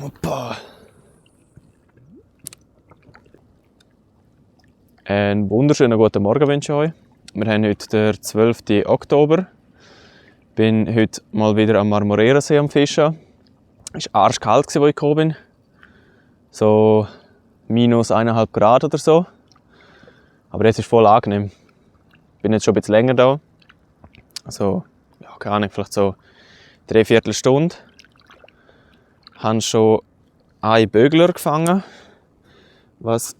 Hoppa. Einen wunderschönen guten Morgen wünsche ich euch. Wir haben heute den 12. Oktober. Ich bin heute mal wieder am Marmoreersee am Fischen. Es war arschkalt, als ich gekommen bin. So minus 1,5 Grad oder so. Aber jetzt ist es voll angenehm. Ich bin jetzt schon ein bisschen länger da. Also, ja, keine Ahnung, vielleicht so 3/4 Stunde. Ich habe schon einen Bögler gefangen, was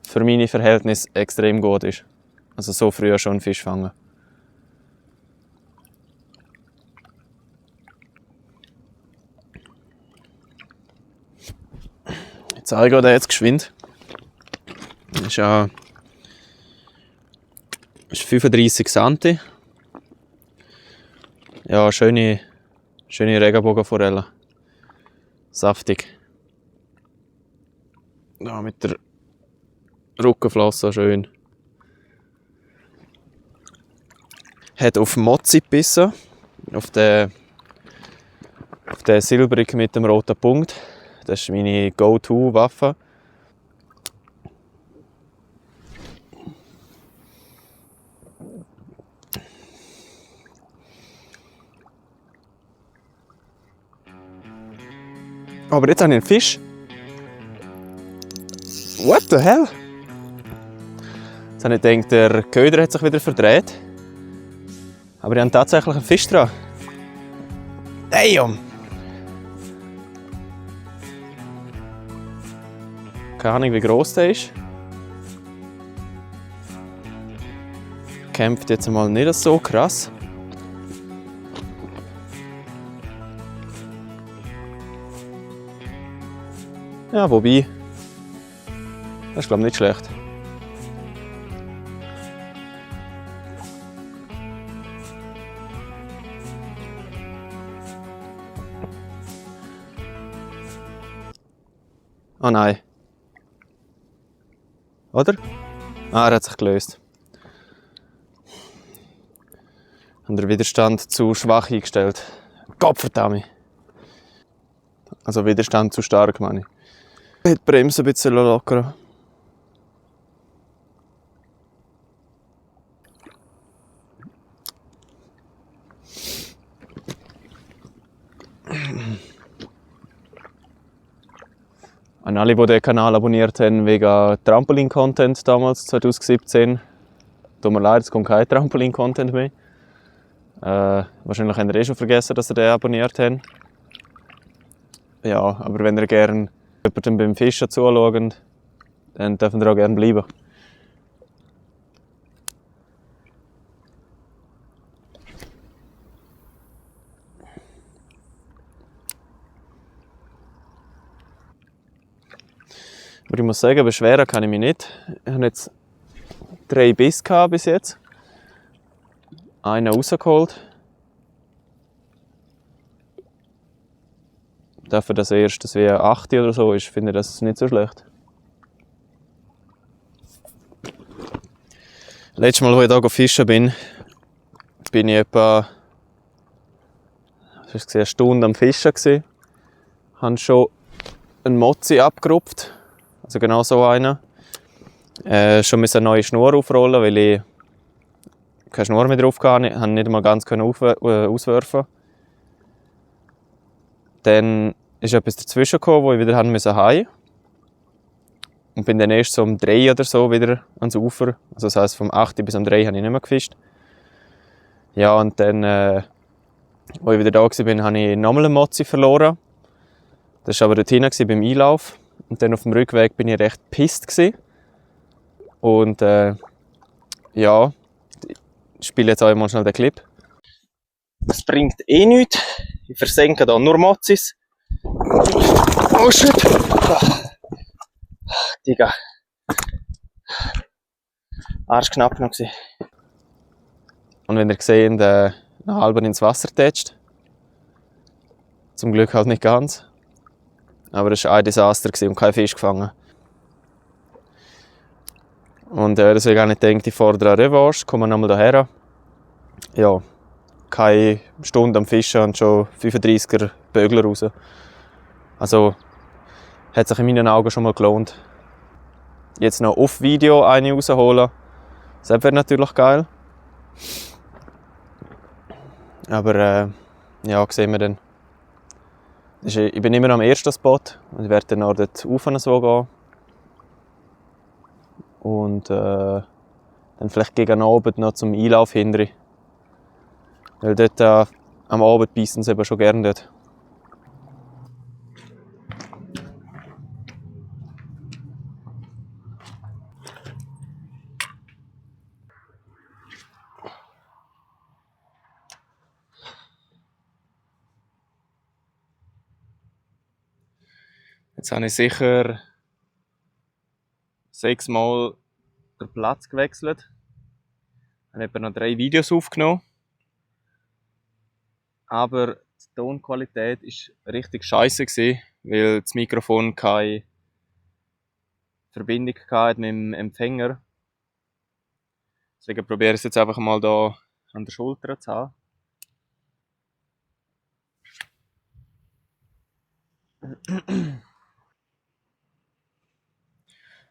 für meine Verhältnisse extrem gut ist. Also so früh schon Fisch fangen. Ich zeige euch jetzt geschwind. Das ist 35 cm. Ja, schöne Regenbogenforelle. Saftig. Ja, mit der Rückenflosse schön. Hat auf Mozzi gebissen. Auf den silbrig mit dem roten Punkt. Das ist meine Go-To-Waffe. Aber jetzt habe ich einen Fisch. What the hell? Jetzt habe ich gedacht, der Köder hat sich wieder verdreht. Aber ich habe tatsächlich einen Fisch dran. Damn! Keine Ahnung, wie gross der ist. Kämpft jetzt mal nicht so krass. Ja, wobei, das ist glaube ich nicht schlecht. Oh nein. Oder? Ah, er hat sich gelöst. Und der Widerstand zu schwach eingestellt. Gottverdammt. Also Widerstand zu stark, meine ich. Ich hätte die Bremse ein bisschen lockern. An alle, die den Kanal abonniert haben wegen Trampolin-Content damals, 2017. Tut mir leid, es kommt kein Trampolin-Content mehr. Wahrscheinlich habt ihr schon vergessen, dass ihr den abonniert habt. Ja, aber wenn ihr gerne jemandem beim Fischen zuschaut, dann dürft ihr auch gerne bleiben. Aber ich muss sagen, beschweren kann ich mich nicht. Ich hatte jetzt 3 Bisse bis jetzt. Einen rausgeholt. Dafür, dass erstes wie 8 oder so ist, finde ich das nicht so schlecht. Letztes Mal, als ich hier fischen bin ich etwa eine Stunde am Fischen gewesen. Habe schon einen Mozzi abgerupft. Also genau so einen. Schon eine neue Schnur aufrollen, weil ich keine Schnur mehr drauf hatte. Ich konnte nicht mal ganz auswerfen. Dann ist etwas dazwischen gekommen, wo ich wieder heim musste. Und bin dann erst so um 3 oder so wieder ans Ufer. Also das heisst, vom 8 bis um 3 habe ich nicht mehr gefischt. Ja, und dann, als ich wieder da war, habe ich nochmal einen Mozzi verloren. Das war aber dort hinten beim Einlauf. Und dann auf dem Rückweg bin ich recht pisst. Und ja, ich spiele jetzt auch mal schnell den Clip. Das bringt eh nichts. Ich versenke hier nur Mozzis. Oh shit! Digga. Arschknapp noch gewesen. Und wenn ihr seht, noch halb ins Wasser tätscht. Zum Glück halt nicht ganz. Aber es war ein Desaster und kein Fisch gefangen. Und deswegen habe ich gedacht, ich fordere eine Revanche, komme nochmal hierher. Ja, keine Stunde am Fischen und schon 35er Bögler raus. Also hat sich in meinen Augen schon mal gelohnt. Jetzt noch auf Video eine rausholen, das wäre natürlich geil. Aber ja, sehen wir dann. Ich bin immer am ersten Spot und werde dann auch dort rauf so gehen. Und dann vielleicht gegen Abend noch zum Einlauf hinterher. Weil dort am Abend beißen sie eben schon gerne dort. Jetzt habe ich sicher 6 Mal den Platz gewechselt. Ich habe etwa noch 3 Videos aufgenommen. Aber die Tonqualität war richtig scheiße, weil das Mikrofon keine Verbindung hatte mit dem Empfänger. Deswegen probiere ich es jetzt einfach mal hier an der Schulter zu haben.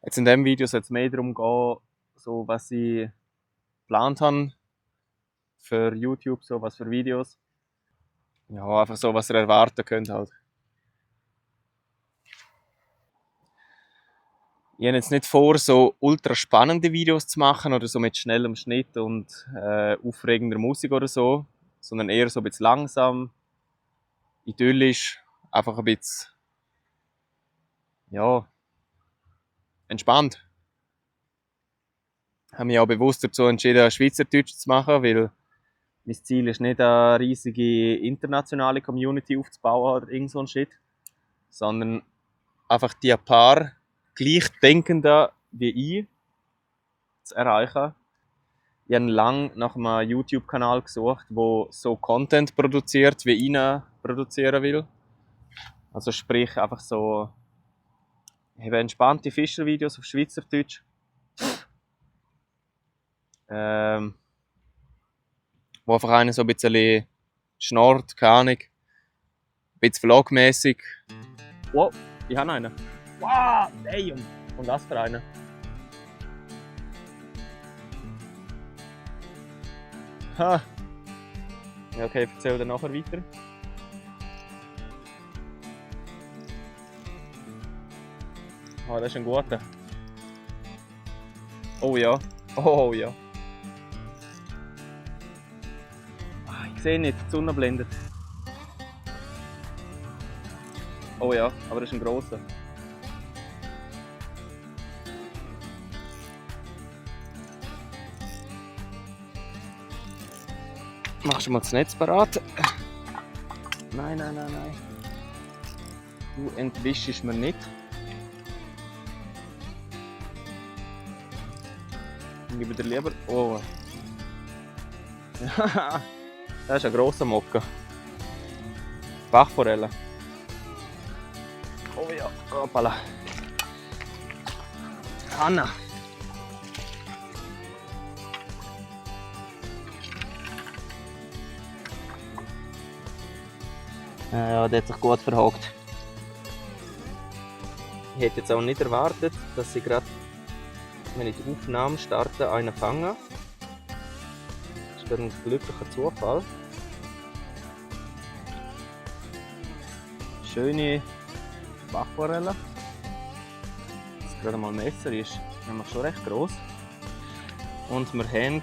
Jetzt in diesem Video soll es mehr darum gehen, so was ich geplant habe für YouTube, so was für Videos. Ja, einfach so, was ihr erwarten könnt halt. Ich habe jetzt nicht vor, so ultra spannende Videos zu machen oder so mit schnellem Schnitt und aufregender Musik oder so, sondern eher so ein bisschen langsam, idyllisch, einfach ein bisschen, ja, entspannt. Ich habe mich auch bewusst dazu entschieden, Schweizerdeutsch zu machen, weil mein Ziel ist nicht, eine riesige internationale Community aufzubauen oder irgend so ein Shit, sondern einfach die paar Gleichdenkenden wie ich zu erreichen. Ich habe lange nach einem YouTube-Kanal gesucht, der so Content produziert, wie ich ihn produzieren will. Also sprich einfach so entspannte Fischervideos auf Schweizerdeutsch. Wo einfach einer so ein bisschen schnarrt, keine Ahnung. Ein bisschen vlogmäßig. Wow, ich habe einen. Wow, damn! Und was für einen? Ha! Ja, okay, erzähl dann nachher weiter. Ah, das ist ein guter. Oh ja. Oh ja. Ah, ich sehe nicht, die Sonne blendet. Oh ja, aber das ist ein grosser. Machst du mal das Netz parat? Nein, nein, nein, nein. Du entwischst mir nicht. Ich gebe dir lieber. Oh. Das ist ein grosser Mokka. Bachforelle. Oh ja, hoppala. Hanna. Ja, der hat sich gut verhakt. Ich hätte jetzt auch nicht erwartet, dass ich gerade, wenn ich die Aufnahme starte, einen fange. Das ist ein glücklicher Zufall. Schöne Bachforelle. Das gerade mal ein Messer ist nämlich schon recht gross. Und wir haben,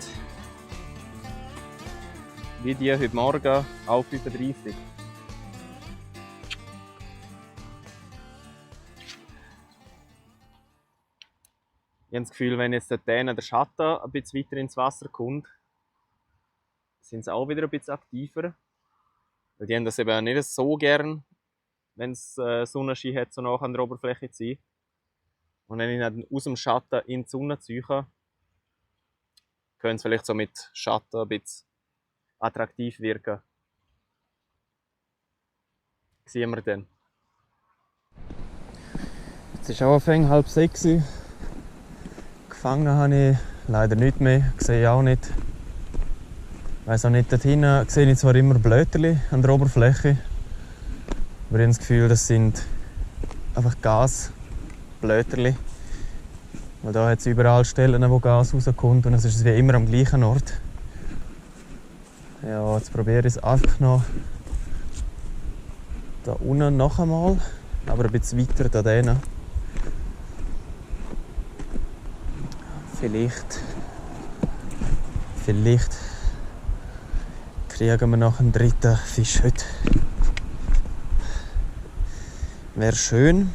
wie die heute Morgen, auch 35. Ich habe das Gefühl, wenn jetzt der Schatten ein bisschen weiter ins Wasser kommt, sind sie auch wieder ein bisschen aktiver. Weil die haben das eben nicht so gern, wenn es Sonnenschein hat, so nah an der Oberfläche zu sein. Und wenn ich dann aus dem Schatten in die Sonne ziehe, können sie vielleicht so mit Schatten ein bisschen attraktiv wirken. Sehen wir dann. Jetzt ist auch ein 5:30. Gefangen habe ich leider nicht mehr, sehe ich auch nicht. weiss auch nicht, dort hinten sehe ich zwar immer Blätterchen an der Oberfläche, aber ich habe das Gefühl, das sind einfach Gasblätterchen. Weil da hat es überall Stellen, wo Gas rauskommt und es ist wie immer am gleichen Ort. Ja, jetzt probiere ich es einfach noch da unten noch einmal, aber ein bisschen weiter da denen. Vielleicht kriegen wir noch einen dritten Fisch heute. Wäre schön.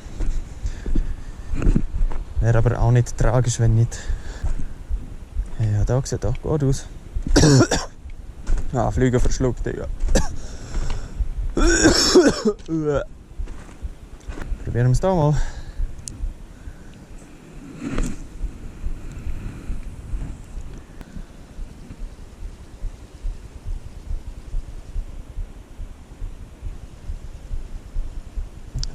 Wäre aber auch nicht tragisch, wenn nicht. Ja, da sieht auch gut aus. Flüge verschluckt, Digga. Probieren wir es da mal.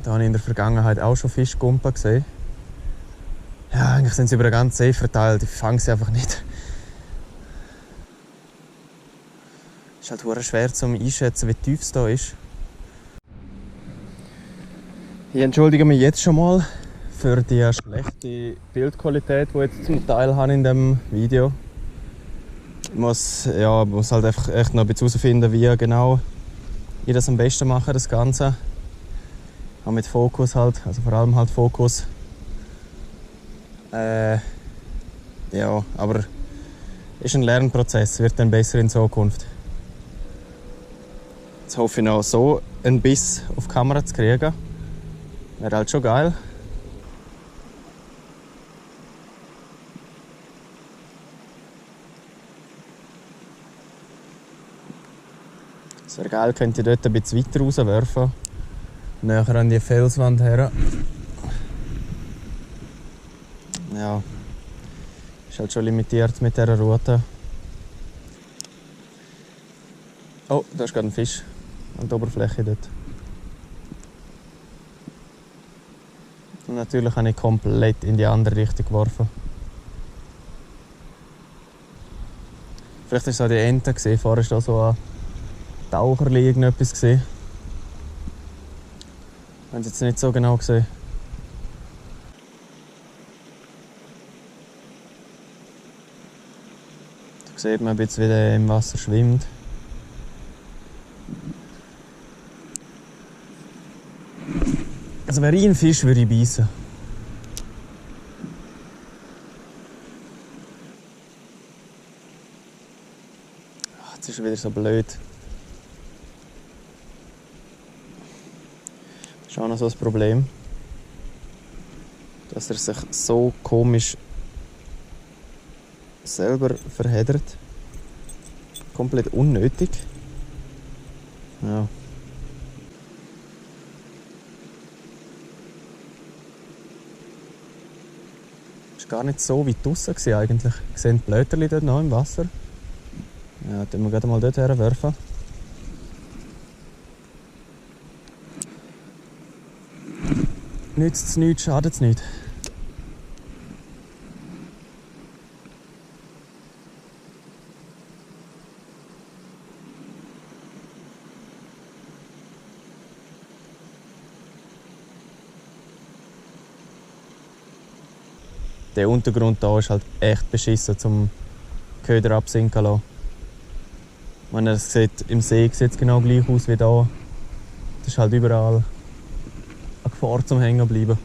Da habe ich in der Vergangenheit auch schon Fischgumpen gesehen. Ja, eigentlich sind sie über den ganzen See verteilt. Ich fange sie einfach nicht. Es ist halt verdammt schwer zu einschätzen, wie tief es da ist. Ich entschuldige mich jetzt schon mal für die schlechte Bildqualität, die ich jetzt zum Teil habe in dem Video. Ich muss halt einfach echt noch ein bisschen herausfinden, wie genau ich das am besten mache, das Ganze. Auch mit Fokus halt, also vor allem halt Fokus. Ja, aber ist ein Lernprozess, wird dann besser in Zukunft. Jetzt hoffe ich noch so einen Biss auf die Kamera zu kriegen. Wäre halt schon geil. Es wäre geil, könnte ich dort ein bisschen weiter rauswerfen. Näher an die Felswand her. Ja, ist halt schon limitiert mit dieser Route. Oh, da ist gerade ein Fisch an der Oberfläche dort. Und natürlich habe ich komplett in die andere Richtung geworfen. Vielleicht war es auch die Ente. Vorher war da so ein Taucherli irgendetwas. Ich habe es jetzt nicht so genau gesehen. Da sieht man ein bisschen, wie der im Wasser schwimmt. Also wäre ich ein Fisch, würde ich beißen. Jetzt ist er wieder so blöd. Das ist auch noch so ein Problem, dass er sich so komisch selber verheddert. Komplett unnötig. Ja. Es war gar nicht so weit draussen eigentlich. Ich sehe die Blätterchen dort noch im Wasser. Ja, dann wir gerade mal dort herwerfen. Nützt es nichts, schadet es nicht. Der Untergrund hier ist halt echt beschissen, zum Köder absinken zu lassen. Es sieht, im See sieht es genau gleich aus wie hier. Es ist halt überall eine Gefahr zum Hängen bleiben.